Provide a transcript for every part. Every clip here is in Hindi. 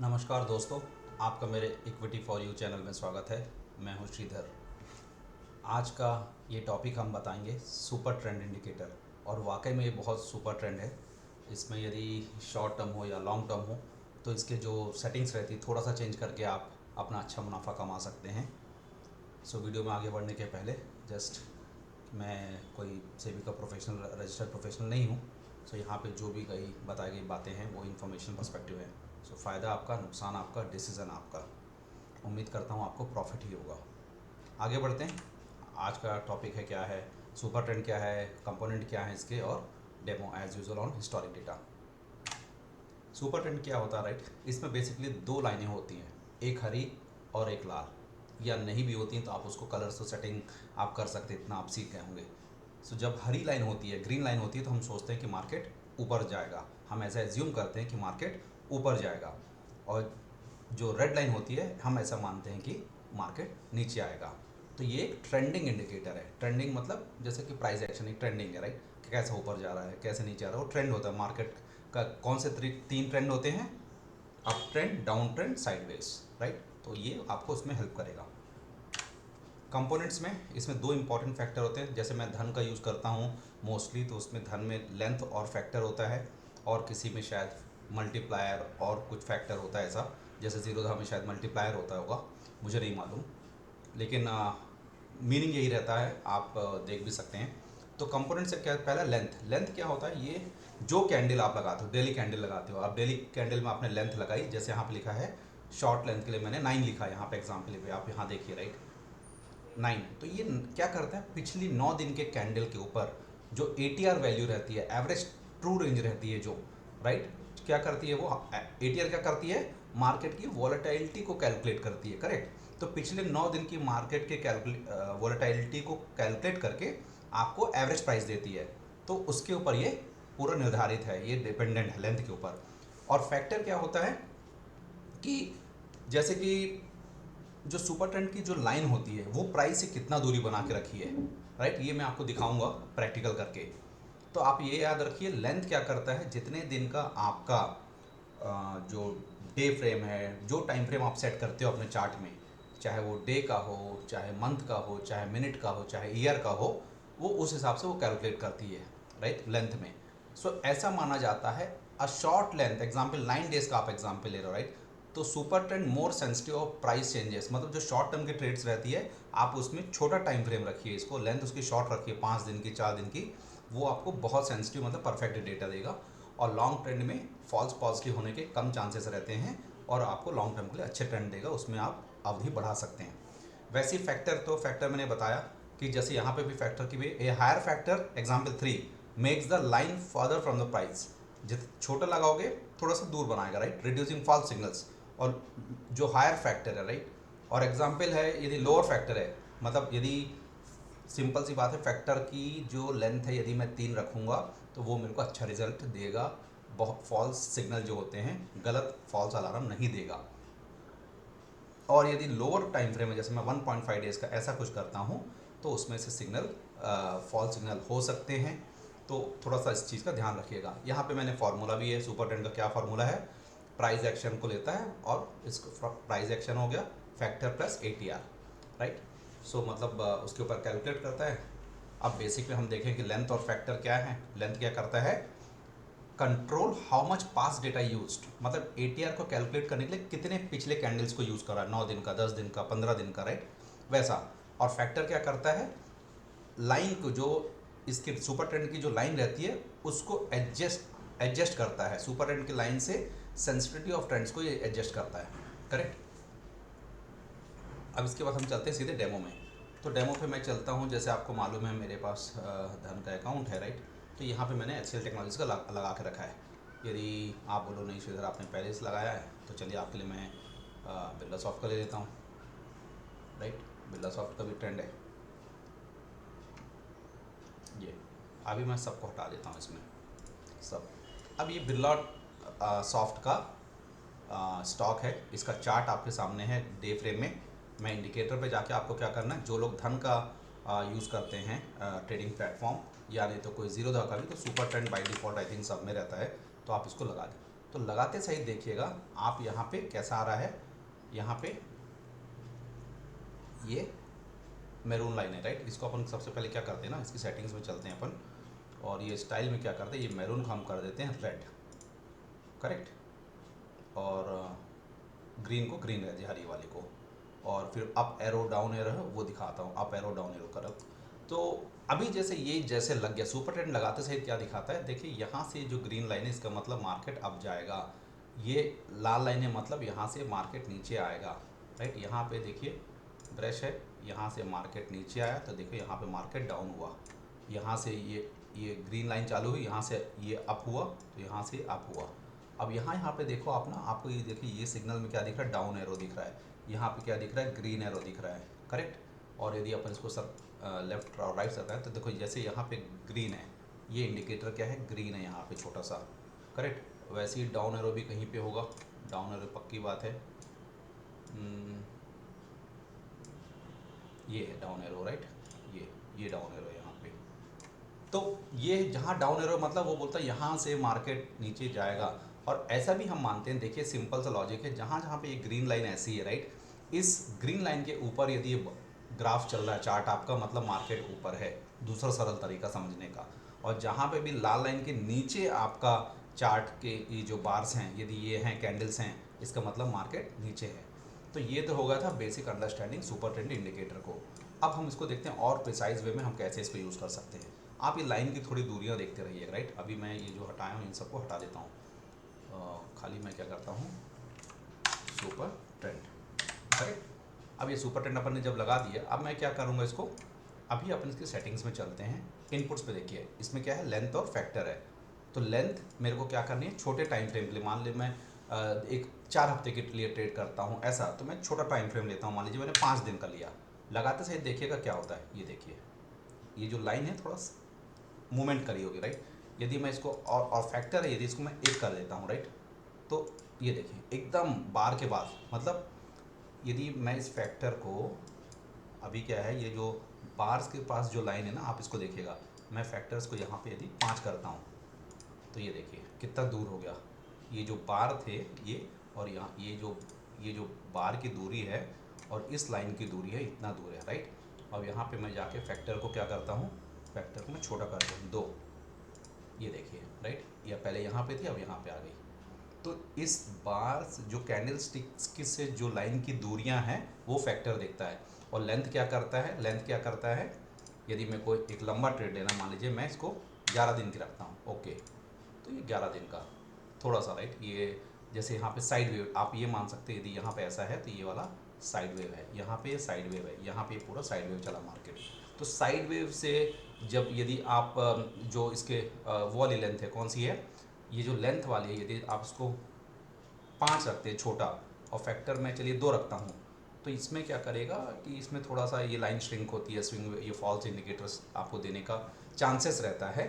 नमस्कार दोस्तों, आपका मेरे इक्विटी फॉर यू चैनल में स्वागत है। मैं हूं श्रीधर। आज का ये टॉपिक हम बताएंगे सुपर ट्रेंड इंडिकेटर। और वाकई में ये बहुत सुपर ट्रेंड है। इसमें यदि शॉर्ट टर्म हो या लॉन्ग टर्म हो तो इसके जो सेटिंग्स रहती है थोड़ा सा चेंज करके आप अपना अच्छा मुनाफा कमा सकते हैं। सो वीडियो में आगे बढ़ने के पहले जस्ट मैं कोई सेबी का प्रोफेशनल रजिस्टर्ड प्रोफेशनल नहीं हूँ। सो यहाँ पे जो भी कही बताई गई बातें हैं वो इन्फॉर्मेशन पर्सपेक्टिव है। सो फ़ायदा आपका, नुकसान आपका, डिसीज़न आपका। उम्मीद करता हूँ आपको प्रॉफिट ही होगा। आगे बढ़ते हैं। आज का टॉपिक है क्या है, सुपर ट्रेंड क्या है, कंपोनेंट क्या है इसके, और demo as usual on historic data. Super trend क्या होता है, राइट? इसमें बेसिकली दो लाइनें होती हैं, एक हरी और एक लाल। या नहीं भी होती हैं तो आप उसको कलर से सेटिंग आप कर सकते हैं, इतना आप सीख गए होंगे। सो जब हरी लाइन होती है, ग्रीन लाइन होती है, तो हम सोचते हैं कि मार्केट ऊपर जाएगा, हम ऐसा एज्यूम करते हैं कि मार्केट ऊपर जाएगा। और जो रेड लाइन होती है हम ऐसा मानते हैं कि मार्केट नीचे आएगा। तो ये एक ट्रेंडिंग इंडिकेटर है। ट्रेंडिंग मतलब जैसे कि प्राइस एक्शन एक ट्रेंडिंग है, राइट? कि कैसे ऊपर जा रहा है, कैसे नीचे आ रहा है, वो ट्रेंड होता है मार्केट का। कौन से तीन ट्रेंड होते हैं? Up trend, down trend, sideways, right? तो ये आपको उसमें हेल्प करेगा। कंपोनेंट्स में इसमें दो इंपॉर्टेंट फैक्टर होते हैं। जैसे मैं धन का यूज़ करता हूँ मोस्टली, तो उसमें धन में लेंथ और फैक्टर होता है, और किसी में शायद मल्टीप्लायर और कुछ फैक्टर होता है ऐसा। जैसे जीरो में शायद मल्टीप्लायर होता होगा, मुझे नहीं मालूम, लेकिन मीनिंग यही रहता है, आप देख भी सकते हैं। तो कंपोनेंट से क्या, पहला लेंथ। लेंथ क्या होता है? ये जो कैंडल आप लगाते हो, डेली कैंडल लगाते हो आप, डेली कैंडल में आपने लेंथ लगाई। जैसे यहाँ पे लिखा है शॉर्ट लेंथ के लिए मैंने 9 लिखा है यहाँ पे एग्जाम्पल पे, आप यहाँ देखिए, राइट? 9। तो ये क्या करता है, पिछली 9 दिन के कैंडल के ऊपर जो ATR वैल्यू रहती है, एवरेज ट्रू रेंज रहती है जो, राइट, क्या करती है वो? ATR क्या करती है? मार्केट की वॉलेटिलिटी को कैलकुलेट करती है, करेक्ट? तो पिछले 9 दिन की मार्केट के वॉलेटिलिटी को कैलकुलेट करके आपको एवरेज प्राइस देती है। तो उसके ऊपर ये पूरा निर्धारित है, ये डिपेंडेंट है लेंथ के ऊपर। और फैक्टर क्या होता है कि जैसे कि जो सुपर ट्रेंड की जो लाइन होती है वो प्राइस से कितना दूरी बना के रखी है, राइट? ये मैं आपको दिखाऊंगा प्रैक्टिकल करके। तो आप ये याद रखिए, लेंथ क्या करता है, जितने दिन का आपका जो डे फ्रेम है, जो टाइम फ्रेम आप सेट करते हो अपने चार्ट में, चाहे वो डे का हो, चाहे मंथ का हो, चाहे मिनट का हो, चाहे ईयर का हो, वो उस हिसाब से वो कैलकुलेट करती है, राइट, लेंथ में। सो ऐसा माना जाता है a short length, example 9 days का आप एग्जाम्पल ले रहे हो, राइट? तो super trend more sensitive of price changes, मतलब जो शॉर्ट टर्म की ट्रेड्स रहती है आप उसमें छोटा टाइम फ्रेम रखिए, इसको लेंथ उसकी शॉर्ट रखिए, 5 दिन की, 4 दिन की, वो आपको बहुत सेंसिटिव मतलब परफेक्ट डेटा देगा। और लॉन्ग ट्रेंड में फॉल्स पॉजिटिव होने के कम चांसेस रहते हैं, और आपको लॉन्ग टर्म के लिए अच्छे ट्रेंड देगा, उसमें आप अवधि बढ़ा सकते हैं। वैसे फैक्टर, तो फैक्टर मैंने बताया कि जैसे यहाँ पे भी फैक्टर की भी, a higher factor example 3 makes the line further from the price. जित छोटा लगाओगे थोड़ा सा दूर बनाएगा, राइट, रिड्यूसिंग फॉल्स सिग्नल्स। और जो हायर फैक्टर है, राइट, और एग्जाम्पल है यदि लोअर फैक्टर है, मतलब यदि सिंपल सी बात है, फैक्टर की जो लेंथ है यदि मैं 3 रखूँगा तो वो मेरे को अच्छा रिजल्ट देगा, बहुत फॉल्स सिग्नल जो होते हैं, गलत फॉल्स अलार्म नहीं देगा। और यदि लोअर टाइम फ्रेम है, जैसे मैं 1.5 डेज़ का ऐसा कुछ करता हूँ, तो उसमें से सिग्नल फॉल्स सिग्नल हो सकते हैं। तो थोड़ा सा इस चीज़ का ध्यान रखिएगा। यहाँ पे मैंने फार्मूला भी है, सुपर ट्रेंड का क्या फार्मूला है, प्राइस एक्शन को लेता है, और इसको प्राइस एक्शन हो गया फैक्टर प्लस ATR, राइट? सो मतलब उसके ऊपर कैलकुलेट करता है। अब बेसिक में हम देखें कि लेंथ और फैक्टर क्या है। लेंथ क्या करता है, control how much pass data use, मतलब ATR को कैलकुलेट करने के लिए कितने पिछले कैंडल्स को यूज़ करा, 9 दिन का, 10 दिन का, 15 दिन का, राइट, वैसा। और फैक्टर क्या करता है, लाइन को, जो इसके सुपर ट्रेंड की जो लाइन रहती है उसको एडजस्ट करता है। सुपर ट्रेंड की लाइन से सेंसिटिविटी ऑफ ट्रेंड्स को ये एडजस्ट करता है, करेक्ट? अब इसके बाद हम चलते हैं सीधे डेमो में। तो डेमो पे मैं चलता हूँ। जैसे आपको मालूम है मेरे पास धन का अकाउंट है, राइट? तो यहाँ पे मैंने HCL टेक्नोलॉजीज का लगा के रखा है। यदि आप बोलो नहीं श्रीधर आपने पहले से लगाया है, तो चलिए आपके लिए मैं बिरला सॉफ्ट का ले लेता हूँ, राइट? बिरला सॉफ्ट का भी ट्रेंड है ये। अभी मैं सबको हटा देता हूँ इसमें सब। अब ये बिरला सॉफ्ट का स्टॉक है, इसका चार्ट आपके सामने है डे फ्रेम में। मैं इंडिकेटर पे जाके आपको क्या करना है, जो लोग धन का यूज़ करते हैं ट्रेडिंग प्लेटफॉर्म, या नहीं तो कोई जीरो धा का भी, तो super trend by default I think सब में रहता है, तो आप इसको लगा दें। तो लगाते सही देखिएगा आप यहाँ पे कैसा आ रहा है, यहाँ पे ये मैरून लाइन है राइट। इसको अपन सबसे पहले क्या करते हैं ना, इसकी सेटिंग्स में चलते हैं अपन, और ये स्टाइल में क्या करते हैं, ये मैरून को हम कर देते हैं रेड, करेक्ट, और ग्रीन को ग्रीन रहती है हरी वाली को, और फिर अप एरो डाउन एरो है वो दिखाता हूँ, अप एरो डाउन एरो कर। तो अभी जैसे ये जैसे लग गया, सुपर ट्रेंड लगाते सही क्या दिखाता है, देखिए यहाँ से जो ग्रीन लाइन है इसका मतलब मार्केट अप जाएगा, ये लाल लाइन है मतलब यहाँ से मार्केट नीचे आएगा राइट। यहाँ पे देखिए ब्रश है, यहाँ से मार्केट नीचे आया तो देखो यहाँ पे मार्केट डाउन हुआ, यहाँ से ये ग्रीन लाइन चालू हुई, यहाँ से ये अप हुआ तो यहाँ से अप हुआ। अब यहाँ पे देखो आप ना, आपको ये देखिए ये सिग्नल में क्या दिख रहा है, डाउन एरो दिख रहा है, यहाँ पे क्या दिख रहा है, ग्रीन एरो दिख रहा है, करेक्ट। और यदि अपन इसको सब लेफ्ट और राइट करते हैं तो देखो जैसे यहाँ पे ग्रीन है, ये इंडिकेटर क्या है, ग्रीन है यहाँ पे छोटा सा, करेक्ट। वैसे ही डाउन एरो भी कहीं पे होगा, डाउन एरो पक्की बात है, ये है डाउन एरो राइट, ये डाउन एरो यहाँ पे। तो ये जहाँ डाउन एरो मतलब वो बोलता है यहाँ से मार्केट नीचे जाएगा, और ऐसा भी हम मानते हैं, देखिए सिंपल सा लॉजिक है, जहाँ जहाँ पे ये ग्रीन लाइन ऐसी है राइट, इस ग्रीन लाइन के ऊपर यदि ये ग्राफ चल रहा है चार्ट आपका, मतलब मार्केट ऊपर है, दूसरा सरल तरीका समझने का। और जहाँ पे भी लाल लाइन के नीचे आपका चार्ट के ये जो बार्स हैं यदि ये हैं, कैंडल्स हैं, इसका मतलब मार्केट नीचे है। तो ये तो हो गया था basic understanding super trend indicator को। अब हम इसको देखते हैं और प्रिसाइज वे में हम कैसे इसको यूज़ कर सकते हैं। आप ये लाइन की थोड़ी दूरियाँ देखते रहिए राइट। अभी मैं ये जो हटाया हूँ इन सबको हटा देता हूँ, खाली मैं क्या करता हूँ, सुपर ट्रेंड, करेक्ट। अब ये सुपर ट्रेंड अपन ने जब लगा दिया, अब मैं क्या करूँगा इसको, अभी अपन इसकी सेटिंग्स में चलते हैं। इनपुट्स पे देखिए इसमें क्या है, लेंथ और फैक्टर है। तो लेंथ मेरे को क्या करनी है, छोटे टाइम फ्रेम के लिए, मान ली मैं एक 4 हफ्ते के लिए ट्रेड करता हूँ ऐसा, तो मैं छोटा टाइम फ्रेम लेता हूँ, मान लीजिए मैंने 5 दिन का लिया। लगाते सही देखिएगा क्या होता है, ये देखिए ये जो लाइन है थोड़ा मूवमेंट करी होगी राइट। यदि मैं इसको और फैक्टर है, यदि इसको मैं 1 कर देता हूँ राइट, तो ये देखिए एकदम बार के बाद, मतलब यदि मैं इस फैक्टर को, अभी क्या है ये जो बार्स के पास जो लाइन है ना, आप इसको देखिएगा, मैं फैक्टर्स को यहाँ पे यदि 5 करता हूँ तो ये देखिए कितना दूर हो गया, ये जो बार थे ये, और यहाँ ये जो बार की दूरी है और इस लाइन की दूरी है, इतना दूर है राइट। अब यहाँ पे मैं जाके फैक्टर को क्या करता हूँ, फैक्टर को मैं छोटा कर दूँ 2, ये देखिए राइट, या पहले यहाँ पे थी अब यहाँ पे आ गई। तो इस बार जो कैंडल स्टिक्स की से जो लाइन की दूरियां हैं वो फैक्टर देखता है। और लेंथ क्या करता है, लेंथ क्या करता है, यदि मैं कोई एक लंबा ट्रेड लेना, मान लीजिए मैं इसको 11 दिन की रखता हूँ, ओके, तो ये 11 दिन का थोड़ा सा राइट, ये जैसे यहाँ पे साइड वेव आप ये मान सकते हैं, यदि यहाँ पे ऐसा है तो ये वाला साइड वेव है, यहाँ पे साइड वेव है, यहाँ पे पूरा साइड वेव चला मार्केट। तो साइड वेव से जब यदि आप जो इसके वो वाली लेंथ है, कौन सी है, ये जो लेंथ वाली है, यदि आप इसको 5 रखते हैं छोटा, और फैक्टर में चलिए 2 रखता हूँ, तो इसमें क्या करेगा कि इसमें थोड़ा सा ये लाइन श्रिंक होती है, स्विंग ये फॉल्स इंडिकेटर्स आपको देने का चांसेस रहता है।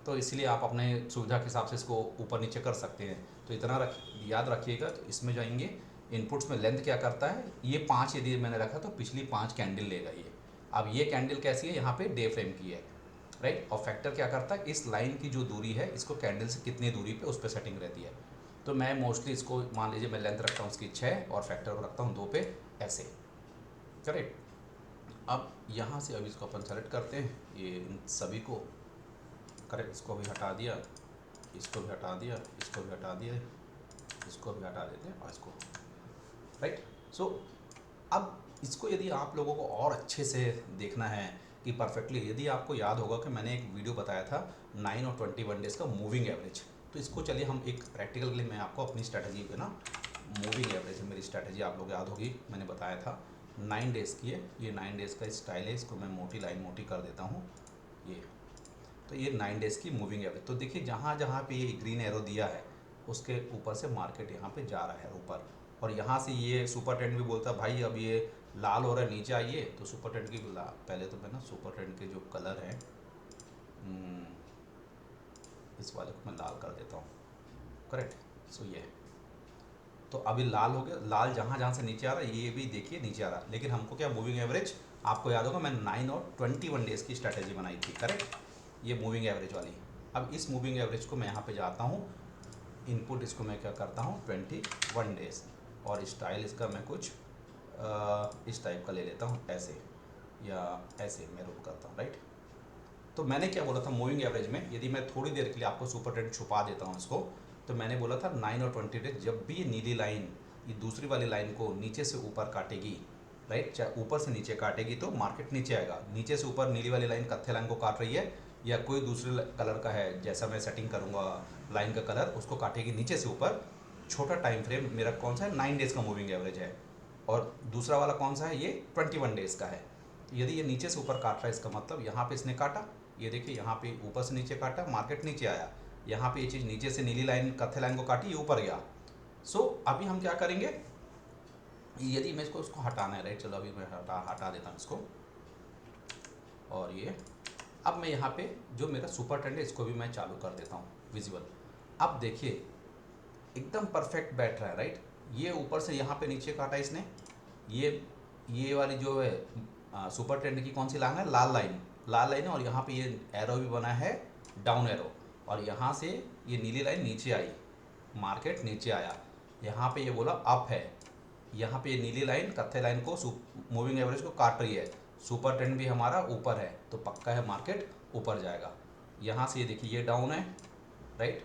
तो इसलिए आप अपने सुविधा के हिसाब से इसको ऊपर नीचे कर सकते हैं। तो इतना याद रखिएगा। तो इसमें जाएंगे इनपुट्स में, लेंथ क्या करता है, ये 5 यदि मैंने रखा तो पिछली 5 कैंडल लेगा ये। अब ये कैंडल कैसी है, यहाँ पे डे फ्रेम की है राइट। और फैक्टर क्या करता है, इस लाइन की जो दूरी है इसको कैंडल से कितनी दूरी पे उस पर सेटिंग रहती है। तो मैं मोस्टली इसको मान लीजिए मैं लेंथ रखता हूँ इसकी 6 और फैक्टर को रखता हूँ 2 पे, ऐसे, करेक्ट। अब यहाँ से अभी इसको अपन सेलेक्ट करते हैं, ये इन सभी को, करेक्ट, इसको भी हटा दिया, इसको भी हटा दिया, इसको भी हटा दिया, इसको भी हटा देते हैं, और इसको राइट। सो अब इसको यदि आप लोगों को और अच्छे से देखना है कि परफेक्टली, यदि आपको याद होगा कि मैंने एक वीडियो बताया था 9 और 21 डेज़ का मूविंग एवरेज, तो इसको चलिए हम एक प्रैक्टिकल के लिए मैं आपको अपनी स्ट्रैटेजी पे ना, मूविंग एवरेज है मेरी स्ट्रैटेजी, आप लोग याद होगी मैंने बताया था 9 डेज़ की है। ये 9 डेज़ का स्टाइल है, इसको मैं मोटी लाइन मोटी कर देता हूँ ये। तो ये 9 डेज़ की मूविंग एवरेज, तो देखिए जहाँ जहाँ पे ये ग्रीन एरो दिया है उसके ऊपर से मार्केट यहाँ पे जा रहा है ऊपर, और यहाँ से ये सुपर ट्रेंड भी बोलता है भाई अब ये लाल हो रहा है नीचे आइए। तो सुपर ट्रेंड की पहले तो मैं ना सुपर ट्रेंड के जो कलर हैं इस वाले को मैं लाल कर देता हूँ, करेक्ट। सो ये तो अभी लाल हो गया, लाल जहाँ जहाँ से नीचे आ रहा है ये भी देखिए नीचे आ रहा है, लेकिन हमको क्या मूविंग एवरेज, आपको याद होगा मैं 9 और 21 डेज़ की स्ट्रैटेजी बनाई थी, करेक्ट, ये मूविंग एवरेज वाली। अब इस मूविंग एवरेज को मैं यहाँ पे जाता हूँ इनपुट इसको मैं क्या करता हूँ 21 डेज, और स्टाइल इसका मैं कुछ इस टाइप का ले लेता हूँ, ऐसे या ऐसे मैं रूल करता हूँ, राइट। तो मैंने क्या बोला था मूविंग एवरेज में, यदि मैं थोड़ी देर के लिए आपको सुपर ट्रेंड छुपा देता हूँ इसको, तो मैंने बोला था 9 और 20 डेज, जब भी ये नीली लाइन ये दूसरी वाली लाइन को नीचे से ऊपर काटेगी, राइट, चाहे ऊपर से नीचे काटेगी तो मार्केट नीचे आएगा। नीचे से ऊपर नीली वाली लाइन कत्थे लाइन को काट रही है, या कोई दूसरे कलर का है, जैसा मैं सेटिंग करूँगा लाइन का कलर, उसको काटेगी नीचे से ऊपर। छोटा टाइम फ्रेम मेरा कौन सा है, 9 डेज़ का मूविंग एवरेज है, और दूसरा वाला कौन सा है, ये 21 डेज़ का है। यदि ये नीचे से ऊपर काट रहा है, इसका मतलब यहाँ पे इसने काटा, ये देखिए यहाँ पे ऊपर से नीचे काटा, मार्केट नीचे आया, यहाँ पे ये चीज़ नीचे से नीली लाइन कत्थे लाइन को काटी, ये ऊपर गया। सो अभी हम क्या करेंगे, यदि मैं इसको हटाना है, राइट, चलो अभी मैं हटा देता हूँ इसको, और ये अब मैं यहाँ पे जो मेरा सुपर ट्रेंड है इसको भी मैं चालू कर देता हूँ विजिबल। अब देखिए एकदम परफेक्ट बैठ रहा है, राइट। ये ऊपर से यहाँ पे नीचे काटा इसने, ये वाली जो है सुपर ट्रेंड की कौन सी लाइन है, लाल लाइन है, और यहाँ पे ये एरो भी बना है डाउन एरो, और यहाँ से ये नीली लाइन नीचे आई, मार्केट नीचे आया, यहाँ पे ये बोला अप है, यहाँ पे ये नीली लाइन कत्थे लाइन को मूविंग एवरेज को काट रही है, सुपर ट्रेंड भी हमारा ऊपर है, तो पक्का है मार्केट ऊपर जाएगा। यहाँ से ये देखिए ये डाउन है, राइट,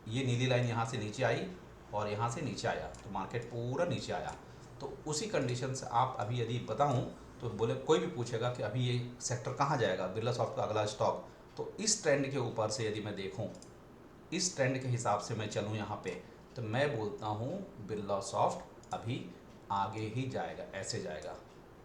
ये नीली लाइन यहाँ से नीचे आई और यहाँ से नीचे आया, तो मार्केट पूरा नीचे आया। तो उसी कंडीशन से आप अभी यदि बताऊँ तो बोले, कोई भी पूछेगा कि अभी ये सेक्टर कहाँ जाएगा, बिरला सॉफ्ट का अगला स्टॉक, तो इस ट्रेंड के ऊपर से यदि मैं देखूँ, इस ट्रेंड के हिसाब से मैं चलूँ यहाँ पे, तो मैं बोलता हूँ बिरला सॉफ्ट अभी आगे ही जाएगा, ऐसे जाएगा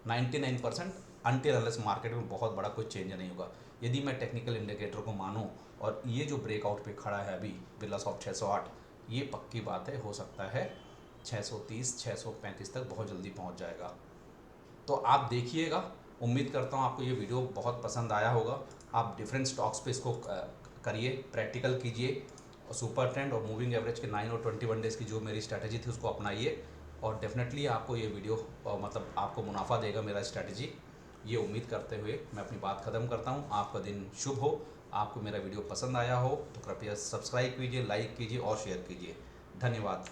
99%, अनटिल अनलेस मार्केट में बहुत बड़ा कोई चेंज नहीं होगा। यदि मैं टेक्निकल इंडिकेटर को मानूँ, और ये जो ब्रेकआउट पे खड़ा है अभी बिरला सॉफ्ट 608, ये पक्की बात है, हो सकता है 630 635 तक बहुत जल्दी पहुंच जाएगा। तो आप देखिएगा, उम्मीद करता हूं आपको ये वीडियो बहुत पसंद आया होगा। आप डिफरेंट स्टॉक्स पे इसको करिए, प्रैक्टिकल कीजिए, और सुपर ट्रेंड और मूविंग एवरेज के 9 और 21 डेज़ की जो मेरी स्ट्रैटेजी थी उसको अपनाइए, और डेफिनेटली आपको ये वीडियो मतलब आपको मुनाफा देगा मेरा स्ट्रैटेजी। ये उम्मीद करते हुए मैं अपनी बात ख़त्म करता हूँ। आपका दिन शुभ हो। आपको मेरा वीडियो पसंद आया हो तो कृपया सब्सक्राइब कीजिए, लाइक कीजिए और शेयर कीजिए। धन्यवाद।